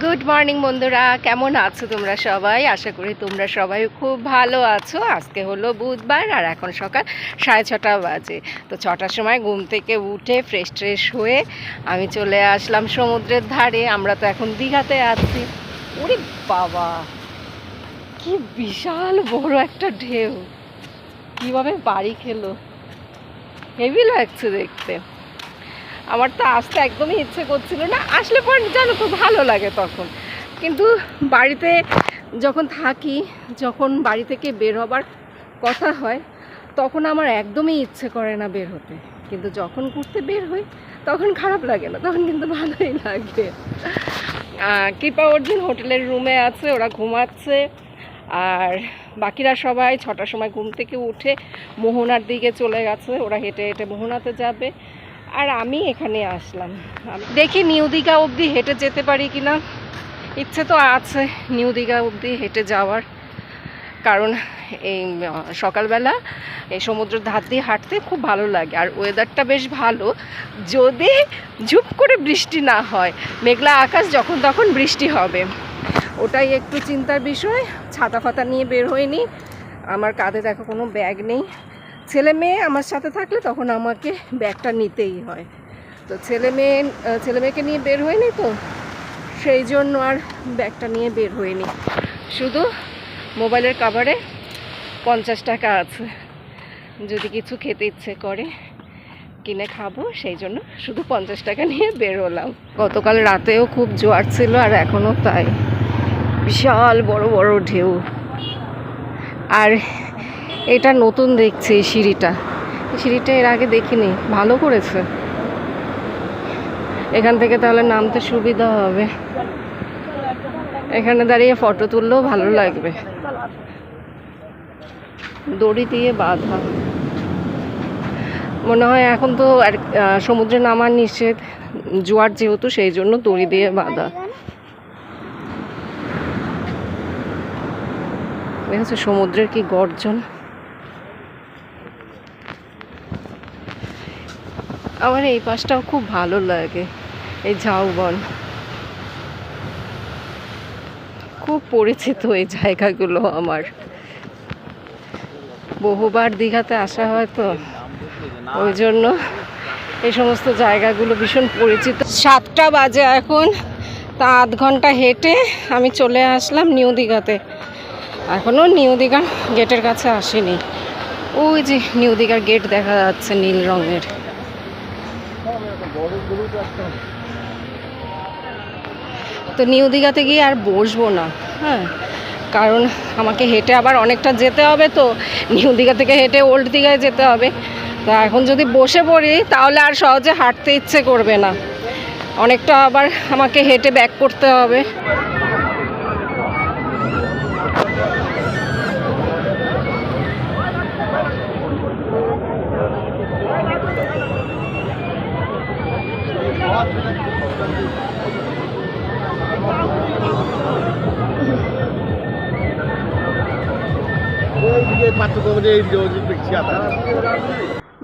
Good morning বন্ধুরা, কেমন আছো তোমরা সবাই? আশা করি তোমরা সবাই খুব ভালো আছো। আজকে হলো বুধবার আর এখন সকাল 6:30 বাজে। তো 6টার সময় ঘুম থেকে উঠে ফ্রেশ হয়ে আমি চলে আসলাম সমুদ্রের ধারে। আমরা তো এখন দীঘাতে আছি। ওরে বাবা, কি বিশাল বড় একটা ঢেউ, কীভাবে বাড়ি খেলো, হেভি লাগছে দেখতে। আমার তো আসতে একদমই ইচ্ছে করছিল না, আসলে পর জানো তো ভালো লাগে তখন। কিন্তু বাড়িতে যখন থাকি, যখন বাড়ি থেকে বের হবার কথা হয়, তখন আমার একদমই ইচ্ছে করে না বের হতে। কিন্তু যখন ঘুরতে বের হই তখন খারাপ লাগে না, তখন কিন্তু ভালোই লাগে। কৃপা অর্জুন হোটেলের রুমে আছে, ওরা ঘুমাচ্ছে। আর বাকিরা সবাই 6টার সময় ঘুম থেকে উঠে মোহনার দিকে চলে গেছে, ওরা হেঁটে হেঁটে মোহনাতে যাবে। আর আমি এখানে আসলাম, দেখি নিউ দীঘা অবধি হেঁটে যেতে পারি কিনা। ইচ্ছে তো আছে নিউ দীঘা অবধি হেঁটে যাওয়ার, কারণ এই সকালবেলা এই সমুদ্রের ধার দিয়ে হাঁটতে খুব ভালো লাগে। আর ওয়েদারটা বেশ ভালো, যদি ঝুপ করে বৃষ্টি না হয়। মেঘলা আকাশ, যখন তখন বৃষ্টি হবে, ওটাই একটু চিন্তার বিষয়। ছাতা ফাতা নিয়ে বের হইনি, আমার কাঁধে দেখো কোনো ব্যাগ নেই। ছেলে মেয়ে আমার সাথে থাকলে তখন আমাকে ব্যাগটা নিতেই হয়। তো ছেলে মেয়েকে নিয়ে বের হয়নি, তো সেই জন্য আর ব্যাগটা নিয়ে বের হয়নি। শুধু মোবাইলের কভারে 50 টাকা আছে, যদি কিছু খেতে ইচ্ছে করে কিনে খাবো, সেই জন্য শুধু 50 টাকা নিয়ে বের হলাম। গতকাল রাতেও খুব জোয়ার ছিল, আর এখনও তাই, বিশাল বড় বড় ঢেউ। আর এটা নতুন দেখছি সিঁড়িটা এর আগে দেখিনি, ভালো করেছে। এখান থেকে তাহলে নামতে সুবিধা হবে, এখানে দাঁড়িয়ে ফটো তুললেও ভালো লাগবে। দড়ি দিয়ে বাঁধা, মনে হয় এখন তো আর সমুদ্রে নামার নিষেধ, জোয়ার যেহেতু, সেই জন্য দড়ি দিয়ে বাঁধা। দেখেছো সমুদ্রের কি গর্জন। আমার এই পাশটাও খুব ভালো লাগে, এই ঝাউবন, খুব পরিচিত এই জায়গাগুলো আমার। বহুবার দীঘাতে আসা হয়, তো ওই জন্য এই সমস্ত জায়গাগুলো ভীষণ পরিচিত। 7টা বাজে এখন, তা আধ ঘন্টা হেঁটে আমি চলে আসলাম নিউ দীঘাতে। এখনও নিউ দীঘার গেটের কাছে আসিনি। ওই যে নিউ দীঘার গেট দেখা যাচ্ছে নীল রঙের। তো নিউ দীঘাতে গিয়ে আর বসবো না, হ্যাঁ, কারণ আমাকে হেঁটে আবার অনেকটা যেতে হবে। তো নিউ দীঘা থেকে হেঁটে ওল্ড দীঘায় যেতে হবে। তো এখন যদি বসে পড়ি তাহলে আর সহজে হাঁটতে ইচ্ছে করবে না, অনেকটা আবার আমাকে হেঁটে ব্যাক করতে হবে।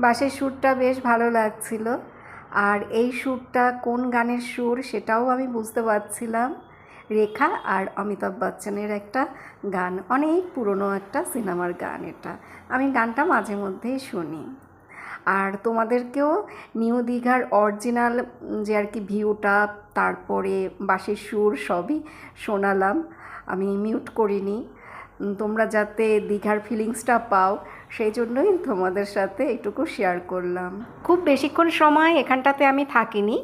বাসের সুরটা বেশ ভালো লাগছিল, আর এই সুরটা কোন গানের সুর সেটাও আমি বুঝতে পারছিলাম। রেখা আর অমিতাভ বচ্চনের একটা গান, অনেক পুরনো একটা সিনেমার গান এটা। আমি গানটা মাঝে মধ্যেই শুনি। আর তোমাদেরকেও নিউ দীঘার অরিজিনাল যে আর কি ভিউটা, তারপরে বাঁশির সুর সবই শোনালাম, আমি মিউট করিনি, তোমরা যাতে দীঘার ফিলিংসটা পাও সেই জন্যই তোমাদের সাথে এইটুকু শেয়ার করলাম। খুব বেশিক্ষণ সময় এখানটাতে আমি থাকিনি,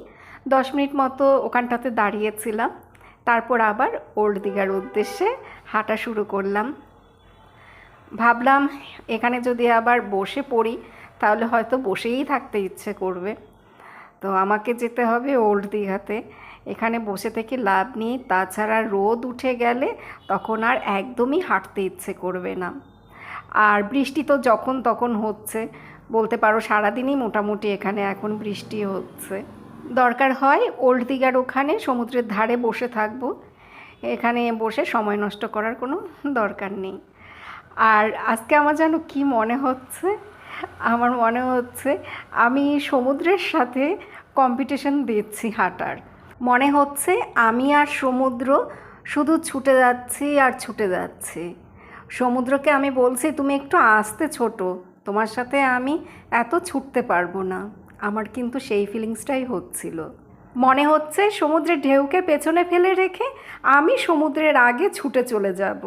10 মিনিট মতো ওখানটাতে দাঁড়িয়েছিলাম। তারপর আবার ওল্ড দীঘার উদ্দেশ্যে হাঁটা শুরু করলাম। ভাবলাম এখানে যদি আবার বসে পড়ি তাহলে হয়তো বসেই থাকতে ইচ্ছে করবে। তো আমাকে যেতে হবে ওল্ড দীঘাতে, এখানে বসে থেকে লাভ নেই। তাছাড়া রোদ উঠে গেলে তখন আর একদমই হাঁটতে ইচ্ছে করবে না। আর বৃষ্টি তো যখন তখন হচ্ছে, বলতে পারো সারাদিনই মোটামুটি এখানে এখন বৃষ্টি হচ্ছে। দরকার হয় ওল্ড দীঘার ওখানে সমুদ্রের ধারে বসে থাকবো, এখানে বসে সময় নষ্ট করার কোনো দরকার নেই। আর আজকে আমার যেন কি মনে হচ্ছে, আমার মনে হচ্ছে আমি সমুদ্রের সাথে কম্পিটিশন দিচ্ছি হাঁটার। মনে হচ্ছে আমি আর সমুদ্র শুধু ছুটে যাচ্ছি আর ছুটে যাচ্ছি। সমুদ্রকে আমি বলছি তুমি একটু আস্তে ছোট, তোমার সাথে আমি এত ছুটতে পারবো না। আমার কিন্তু সেই ফিলিংসটাই হচ্ছিল। মনে হচ্ছে সমুদ্রের ঢেউকে পেছনে ফেলে রেখে আমি সমুদ্রের আগে ছুটে চলে যাব।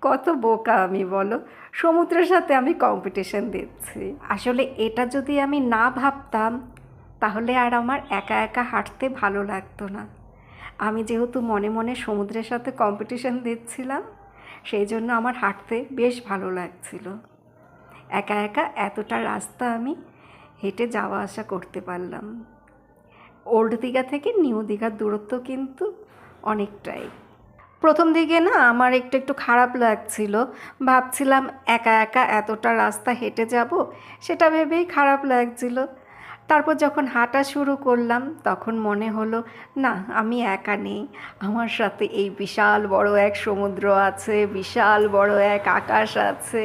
কত বোকা আমি বলো, সমুদ্রের সাথে আমি কম্পিটিশন দিচ্ছি। আসলে এটা যদি আমি না ভাবতাম তাহলে আর আমার একা একা হাঁটতে ভালো লাগতো না। আমি যেহেতু মনে মনে সমুদ্রের সাথে কম্পিটিশন দিচ্ছিলাম, সেই জন্য আমার হাঁটতে বেশ ভালো লাগছিল। একা একা এতটা রাস্তা আমি হেঁটে যাওয়া আসা করতে পারলাম। ওল্ড দীঘা থেকে নিউ দীঘার দূরত্ব কিন্তু অনেকটাই। প্রথম দিকে না আমার একটু একটু খারাপ লাগছিল, ভাবছিলাম একা একা এতটা রাস্তা হেঁটে যাব, সেটা ভেবেই খারাপ লাগছিল। তারপর যখন হাঁটা শুরু করলাম তখন মনে হলো না, আমি একা নেই, আমার সাথে এই বিশাল বড় এক সমুদ্র আছে, বিশাল বড় এক আকাশ আছে।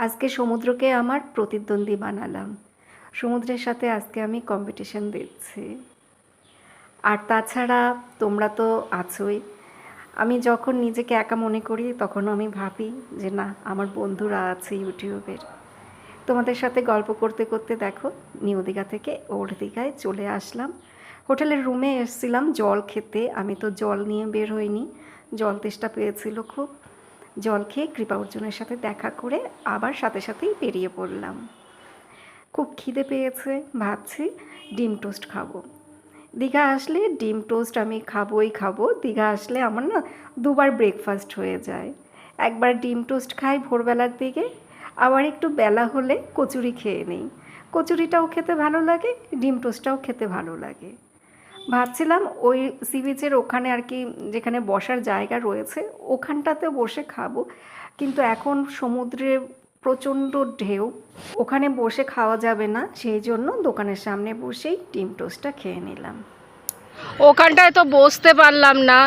আজকে সমুদ্রকে আমার প্রতিদ্বন্দ্বী বানালাম, সমুদ্রের সাথে আজকে আমি কম্পিটিশন দিচ্ছি। আর তাছাড়া তোমরা তো আছোই, আমি যখন নিজেকে একা মনে করি তখন আমি ভাবি যে না, আমার বন্ধুরা আছে ইউটিউবের। তোমাদের সাথে গল্প করতে করতে দেখো নিউ দীঘা থেকে ওল্ড দীঘায় চলে আসলাম। হোটেলের রুমে এসেছিলাম জল খেতে, আমি তো জল নিয়ে বের হইনি, জল তেষ্টা পেয়েছিল খুব। জল খেয়ে কৃপা অর্জুনের সাথে দেখা করে আবার সাথে সাথেই বেরিয়ে পড়লাম। খুব খিদে পেয়েছে, ভাবছি ডিম টোস্ট খাবো। দীঘা আসলে ডিম টোস্ট আমি খাবোই খাবো। দীঘা আসলে আমার না দুবার ব্রেকফাস্ট হয়ে যায়। একবার ডিম টোস্ট খাই ভোরবেলার দিকে, আবার একটু বেলা হলে কচুরি খেয়ে নিই। কচুরিটাও খেতে ভালো লাগে, ডিম টোস্টটাও খেতে ভালো লাগে। ভাবছিলাম ওই সি বিচের ওখানে আর কি, যেখানে বসার জায়গা রয়েছে ওখানটাতে বসে খাবো, কিন্তু এখন সমুদ্রে প্রচণ্ড ঢেউ, ওখানে বসে খাওয়া যাবে না, সেই জন্য দোকানের সামনে বসেই ডিম টোস্টটা খেয়ে নিলাম। ওখানটায় তো বসতে পারলাম না,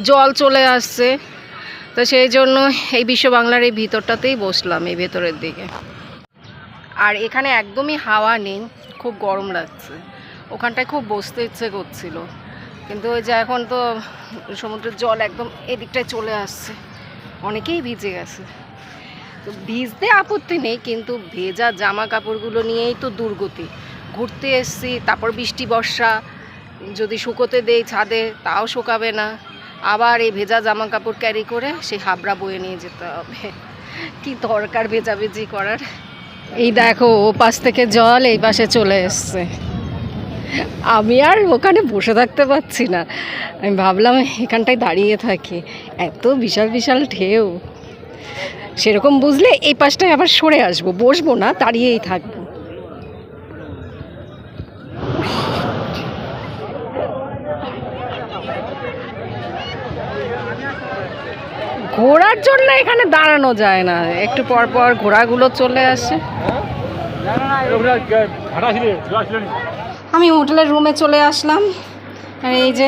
জল চলে আসছে, তো সেই জন্য এই বিশ্ব বাংলার এই ভিতরটাতেই বসলাম, এই ভেতরের দিকে। আর এখানে একদমই হাওয়া নেই, খুব গরম লাগছে। ওখানটায় খুব বসতে ইচ্ছে করছিল, কিন্তু ওই যে এখন তো সমুদ্রের জল একদম এদিকটায় চলে আসছে, অনেকেই ভিজে গেছে। তো ভিজতে আপত্তি নেই, কিন্তু ভেজা জামা কাপড়গুলো নিয়েই তো দুর্গতি। ঘুরতে এসছি, তারপর বৃষ্টি বর্ষা, যদি শুকোতে দেই ছাদে তাও শুকাবে না, আবার এই ভেজা জামা কাপড় ক্যারি করে সেই হাবড়া বয়ে নিয়ে যেতে হবে। কি দরকার ভেজাভেজি করার। এই দেখো ও পাশ থেকে জল এই পাশে চলে এসছে, আমি আর ওখানে বসে থাকতে পারছি না। আমি ভাবলাম এখানটায় দাঁড়িয়ে থাকি, এত বিশাল বিশাল ঢেউ। সেরকম বুঝলে এই পাশটায় আবার সরে আসবো, বসবো না, দাঁড়িয়েই থাকবো। ঘোরার জন্য এখানে দাঁড়ানো যায় না, একটু পর পর ঘোড়াগুলো চলে আসে। আমি হোটেলের রুমে চলে আসলাম, আর এই যে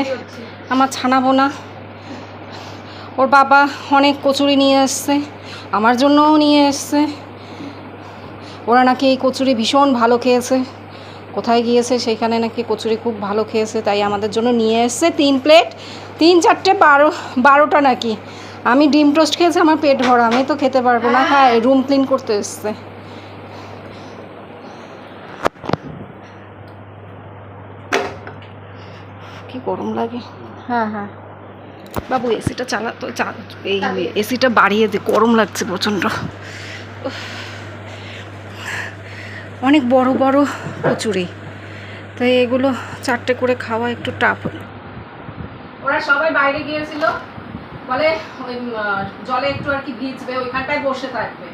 আমার ছানা বোনা, ওর বাবা অনেক কচুরি নিয়ে এসছে, আমার জন্যও নিয়ে এসছে। ওরা নাকি এই কচুরি ভীষণ ভালো খেয়েছে, কোথায় গিয়েছে সেইখানে নাকি কচুরি খুব ভালো খেয়েছে, তাই আমাদের জন্য নিয়ে এসছে 3 প্লেট, 3 4টে 12টা নাকি। আমি ডিম টোস্ট খেয়েছি, আমার পেট ভরা, আমি তো খেতে পারবো না। হ্যাঁ, রুম ক্লিন করতে এসছে। কি গরম লাগে। হ্যাঁ হ্যাঁ বাবু, এসিটা চালাতো, এই এসিটা বাড়িয়ে দে, গরম লাগছে প্রচণ্ড। অনেক বড় বড় কচুরি, তাই এগুলো 4টে করে খাওয়া একটু টাফ। ওরা সবাই বাইরে গিয়েছিল, বলে ওই জলে একটু আর কি ভিজবে, ওইখানটায় বসে থাকবে।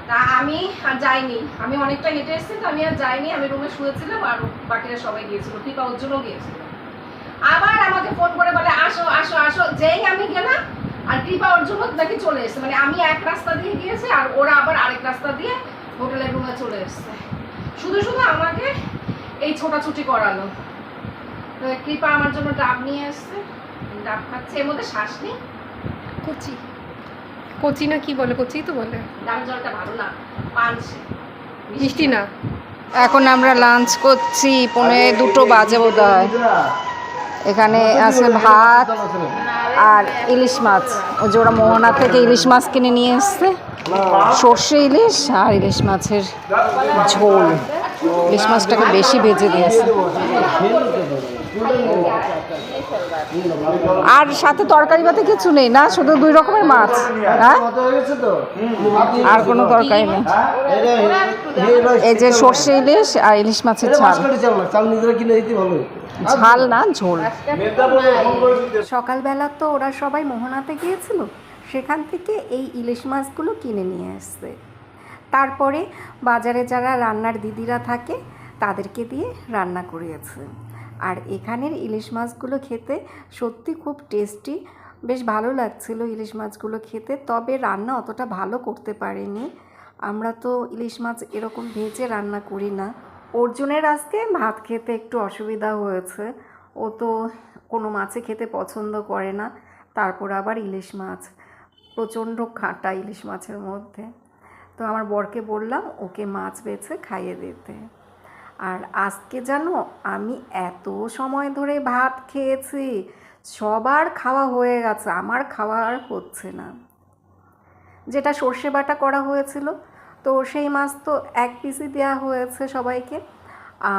তা আমি আর যাইনি, আমি অনেকটা হেঁটে এসেছি, তো আমি আর যাইনি, আমি রুমে শুয়েছিলাম, আর বাকিরা সবাই গিয়েছিল, কৃপা অর্জুনও গিয়েছিল। আবার আমাকে ফোন করে বলে আসো আসো আসো, যেই আমি গেলাম আর কৃপা অর্জুনও নাকি চলে এসছে, মানে আমি এক রাস্তা দিয়ে গিয়েছি আর ওরা আবার আরেক রাস্তা দিয়ে হোটেলের রুমে চলে এসছে। শুধু শুধু আমাকে এই ছোটাছুটি করালো। কৃপা আমার জন্য ডাব নিয়ে এসছে, ডাব খাচ্ছে, এর মধ্যে শ্বাস নেই। কচি কচি না কি বলে, কচি তো বলে। ডাব জলটা ভালো না, পানছে মিষ্টি না। এখন আমরা লাঞ্চ করছি, 1:45 বাজে বোধহয়। এখানে আছে ভাত আর ইলিশ মাছ। ওই যে ওরা মোহনা থেকে ইলিশ মাছ কিনে নিয়ে এসছে, সর্ষে ইলিশ আর ইলিশ মাছের ঝোল। ইলিশ মাছটাকে বেশি ভেজে দিয়েছে। আর সাথে তরকারি পাতে কিছু নেই না, শুধু 2 রকমের মাছ। হ্যাঁ, আর কোনো তরকারি নেই। এই যে সর্ষে ইলিশ আর ইলিশ মাছের ঝাল। ঝাল না, ঝোল। সকালবেলা তো ওরা সবাই মোহনাতে গিয়েছিল, সেখান থেকে এই ইলিশ মাছগুলো কিনে নিয়ে আসছে। তারপরে বাজারে যারা রান্নার দিদিরা থাকে তাদেরকে দিয়ে রান্না করিয়েছে। আর এখানের ইলিশ মাছগুলো খেতে সত্যি খুব টেস্টি, বেশ ভালো লাগছিল ইলিশ মাছগুলো খেতে। তবে রান্না অতটা ভালো করতে পারেনি। আমরা তো ইলিশ মাছ এরকম ভেজে রান্না করি না। অর্জুনের আজকে ভাত খেতে একটু অসুবিধা হয়েছে, ও তো কোনো মাছে খেতে পছন্দ করে না। তারপর আবার ইলিশ মাছ, প্রচণ্ড খাঁটা ইলিশ মাছের মধ্যে। তো আমার বরকে বললাম ওকে মাছ বেছে খাইয়ে দিতে। আর আজকে জানো, আমি এত সময় ধরে ভাত খেয়েছি, সবার খাওয়া হয়ে গেছে, আমার খাওয়া আর হচ্ছে না। যেটা সর্ষে বাটা করা হয়েছিল, তো সেই মাছ তো 1 পিসই দেওয়া হয়েছে সবাইকে।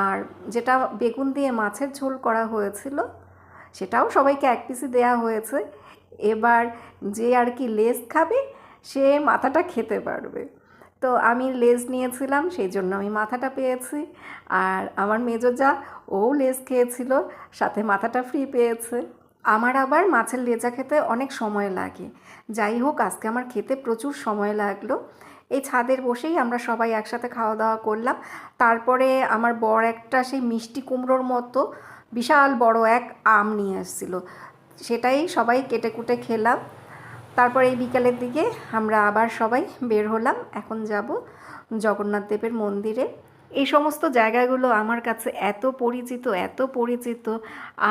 আর যেটা বেগুন দিয়ে মাছের ঝোল করা হয়েছিল, সেটাও সবাইকে 1 পিসই দেওয়া হয়েছে। এবার যে আর কি লেজ খাবে সে মাথাটা খেতে পারবে। তো আমি লেজ নিয়েছিলাম, সেই জন্য আমি মাথাটা পেয়েছি। আর আমার মেজো যা, ও লেজ খেয়েছিল, সাথে মাথাটা ফ্রি পেয়েছে। আমার আবার মাছের লেজা খেতে অনেক সময় লাগে। যাই হোক, আজকে আমার খেতে প্রচুর সময় লাগলো। এই ছাদের বসেই আমরা সবাই একসাথে খাওয়া দাওয়া করলাম। তারপরে আমার বর একটা সেই মিষ্টি কুমড়োর মতো বিশাল বড় এক আম নিয়ে এসেছিলো, সেটাই সবাই কেটে কুটে খেলাম। তারপর এই বিকালের দিকে আমরা আবার সবাই বের হলাম। এখন যাব জগন্নাথ দেবের মন্দিরে। এই সমস্ত জায়গাগুলো আমার কাছে এত পরিচিত, এত পরিচিত।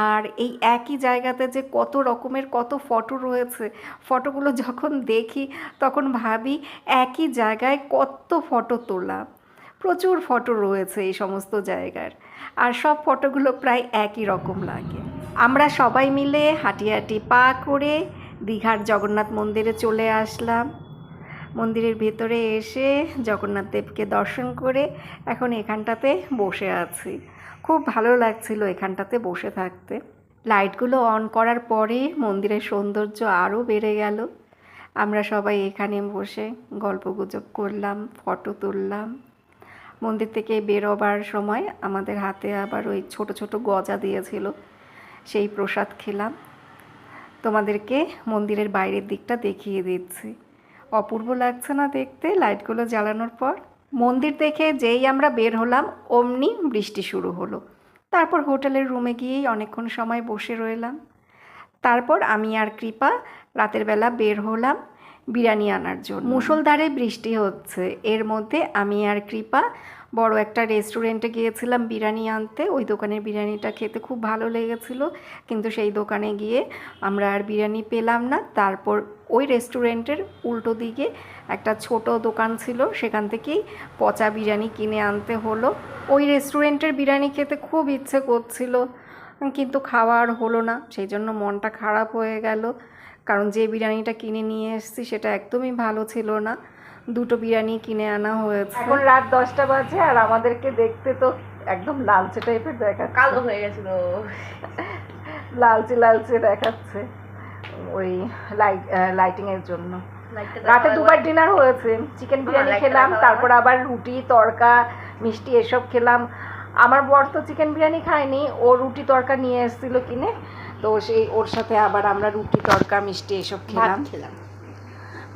আর এই একই জায়গাতে যে কত রকমের কত ফটো রয়েছে, ফটোগুলো যখন দেখি তখন ভাবি একই জায়গায় কত ফটো তোলা। প্রচুর ফটো রয়েছে এই সমস্ত জায়গার, আর সব ফটোগুলো প্রায় একই রকম লাগে। আমরা সবাই মিলে হাঁটি হাঁটি পা করে দীঘার জগন্নাথ মন্দিরে চলে আসলাম। মন্দিরের ভেতরে এসে জগন্নাথ দেবকে দর্শন করে এখন এখানটাতে বসে আছি। খুব ভালো লাগছিল এখানটাতে বসে থাকতে। লাইটগুলো অন করার পরে মন্দিরের সৌন্দর্য আরও বেড়ে গেল। আমরা সবাই এখানে বসে গল্পগুজব করলাম, ফটো তুললাম। মন্দির থেকে বেরোবার সময় আমাদের হাতে আবার ওই ছোট ছোট গজা দিয়েছিল, সেই প্রসাদ খেলাম। তোমাদেরকে মন্দিরের বাইরের দিকটা দেখিয়ে দিচ্ছি। অপূর্ব লাগছে না দেখতে লাইটগুলো জ্বালানোর পর? মন্দির দেখে যেই আমরা বের হলাম অমনি বৃষ্টি শুরু হলো। তারপর হোটেলের রুমে গিয়েই অনেকক্ষণ সময় বসে রইলাম। তারপর আমি আর কৃপা রাতের বেলা বের হলাম বিরিয়ানি আনার জন্য। মুষলধারে বৃষ্টি হচ্ছে, এর মধ্যে আমি আর কৃপা বড় একটা রেস্টুরেন্টে গিয়েছিলাম বিরিয়ানি আনতে। ওই দোকানের বিরিয়ানিটা খেতে খুব ভালো লেগেছিল, কিন্তু সেই দোকানে গিয়ে আমরা আর বিরিয়ানি পেলাম না। তারপর ওই রেস্টুরেন্টের উল্টো দিকে একটা ছোট দোকান ছিল, সেখান থেকেই পচা বিরিয়ানি কিনে আনতে হলো। ওই রেস্টুরেন্টের বিরিয়ানি খেতে খুব ইচ্ছে করছিল, কিন্তু খাওয়া আর হলো না, সেই জন্য মনটা খারাপ হয়ে গেল। কারণ যে বিরিয়ানিটা কিনে নিয়ে এসেছি সেটা একদমই ভালো ছিল না। 2টো বিরিয়ানি কিনে আনা হয়েছে। এখন রাত 10টা বাজে, আর আমাদেরকে দেখতে তো একদম লালচে টাইপের দেখাচ্ছে, কালো হয়ে গেছিল, লালচে লালচে দেখাচ্ছে ওই লাইটিংয়ের জন্য। রাতে 2বার ডিনার হয়েছে, চিকেন বিরিয়ানি খেলাম, তারপর আবার রুটি তড়কা মিষ্টি এসব খেলাম। আমার বর তো চিকেন বিরিয়ানি খায়নি, ও রুটি তড়কা নিয়ে এসেছিল কিনে, তো সেই ওর সাথে আবার আমরা রুটি তড়কা মিষ্টি এসব খেলাম।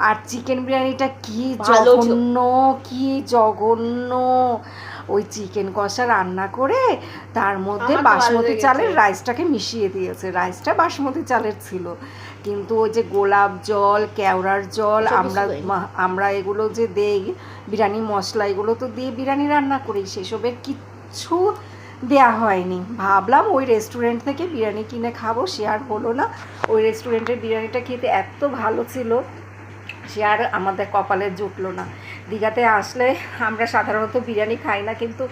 আর চিকেন বিরিয়ানিটা কি জঘন্য, কি জঘন্য! ওই চিকেন কষা রান্না করে তার মধ্যে বাসমতি চালের রাইসটাকে মিশিয়ে দিয়েছে। রাইসটা বাসমতি চালের ছিল, কিন্তু ওই যে গোলাপ জল, কেওড়ার জল, আমরা এগুলো যে দেই বিরিয়ানি মশলা, এগুলো তো দিয়ে বিরিয়ানি রান্না করি, সেসবের কিচ্ছু দেয়া হয়নি। ভাবলাম ওই রেস্টুরেন্ট থেকে বিরিয়ানি কিনে খাবো, সে আর হলো না। ওই রেস্টুরেন্টের বিরিয়ানিটা খেতে এত ভালো ছিল, সে আর আমাদের কপালে জুটলো না। দীঘাতে আসলে আমরা সাধারণত বিরিয়ানি খাই না, কিন্তু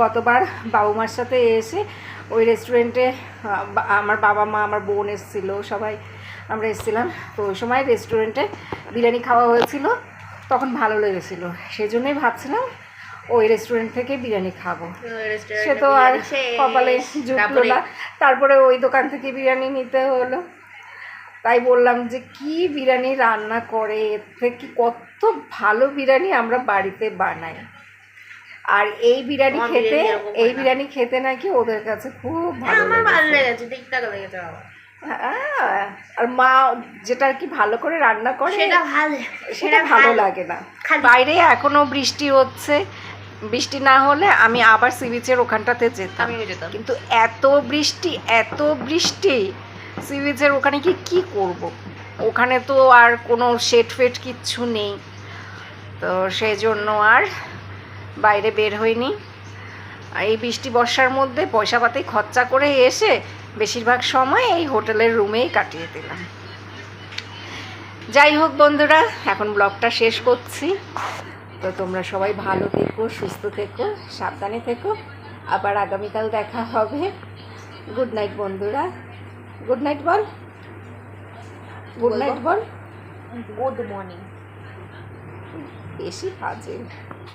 গতবার বাবু মার সাথে এসে ওই রেস্টুরেন্টে আমার বাবা মা আমার বোন এসেছিলো, সবাই আমরা এসেছিলাম। তো ওই সময় রেস্টুরেন্টে বিরিয়ানি খাওয়া হয়েছিল, তখন ভালো লেগেছিলো, সেই জন্যই ভাবছিলাম ওই রেস্টুরেন্ট থেকে বিরিয়ানি খাবো। সে তো আর কপালে জুটলো না, তারপরে ওই দোকান থেকে বিরিয়ানি নিতে হলো। তাই বললাম যে কি বিরিয়ানি রান্না করে, এর থেকে কত ভালো বিরিয়ানি আমরা বাড়িতে বানাই। আর এই বিরিয়ানি খেতে নাকি ওদের কাছে খুব ভালো লেগেছে। হ্যাঁ, আর মা যেটা আর কি ভালো করে রান্না করে সেটা ভালো লাগে না। বাইরে এখনো বৃষ্টি হচ্ছে, বৃষ্টি না হলে আমি আবার সি বিচের ওখানটাতে যেতাম, কিন্তু এত বৃষ্টি সি বিচের ওখানে কি করব, ওখানে তো আর কোনো শেড ফেড কিচ্ছু নেই, তো সেই জন্য আর বাইরে বের হইনি। এই বৃষ্টি বর্ষার মধ্যে পয়সা পাতি খরচা করে এসে বেশিরভাগ সময় এই হোটেলের রুমেই কাটিয়ে দিলাম। যাই হোক বন্ধুরা, এখন ব্লগটা শেষ করছি। তো তোমরা সবাই ভালো থেকো, সুস্থ থেকো, সাবধানে থেকো। আবার আগামীকাল দেখা হবে। গুড নাইট বন্ধুরা, গুড নাইট বল, গুড নাইট বল, গুড মর্নিং। বেশি বাজে।